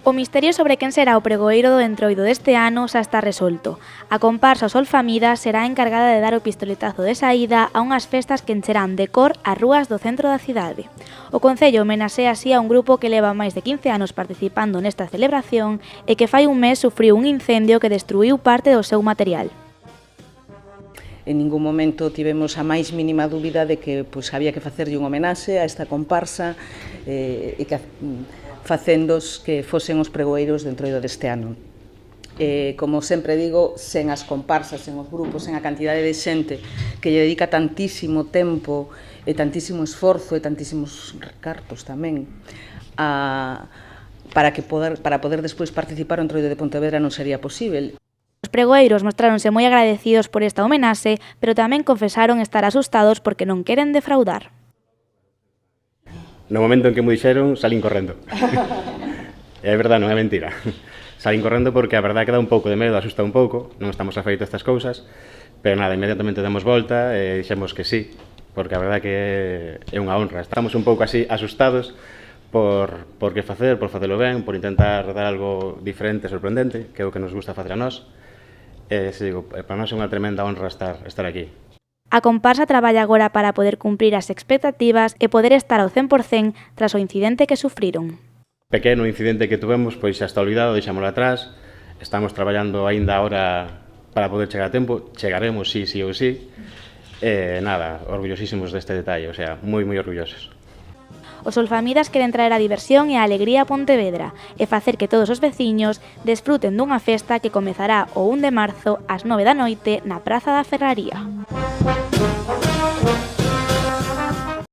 O misterio sobre quen será o pregoeiro do Entroido deste ano xa está resolto. A comparsa Os Olfamidas será a encargada de dar o pistoletazo de saída a unhas festas que encherán de cor as rúas do centro da cidade. O Concello homenasea así a un grupo que leva máis de 15 anos participando nesta celebración e que fai un mes sufriu un incendio que destruíu parte do seu material. En ningún momento tivemos a máis mínima dúbida de que había que facerlle un homenaxe a esta comparsa e que facéndos que fosen os pregoeiros do Entroido deste ano. Como sempre digo, sen as comparsas, sen os grupos, sen a cantidade de xente que lle dedica tantísimo tempo e tantísimo esforzo e tantísimos cartos tamén para poder despois participar o Entroido de Pontevedra non sería posible. Os pregoeiros mostráronse moi agradecidos por esta homenaxe, pero tamén confesaron estar asustados porque non queren defraudar. No momento en que mo dixeron, salín correndo. É verdade, non é mentira. Salín correndo porque a verdade que dá un pouco de medo, asusta un pouco, non estamos afeitos a estas cousas, pero nada, inmediatamente demos volta e dixemos que sí, porque a verdade que é unha honra. Estamos un pouco así asustados por que facer, por facelo ben, por intentar dar algo diferente, sorprendente, que é o que nos gusta facer a nós. E, para nós é unha tremenda honra estar aquí. A comparsa traballa agora para poder cumprir as expectativas e poder estar ao 100% tras o incidente que sufriron. Pequeno incidente que tuvemos, pois xa está olvidado, deixámoslo atrás. Estamos traballando aínda ahora para poder chegar a tempo. Chegaremos sí ou sí. Nada, orgullosísimos deste detalle, o sea, moi orgullosos. Os Olfamidas queren traer a diversión e a alegría a Pontevedra e facer que todos os veciños desfruten dunha festa que comezará o 1 de marzo ás 9 da noite na Praza da Ferraría.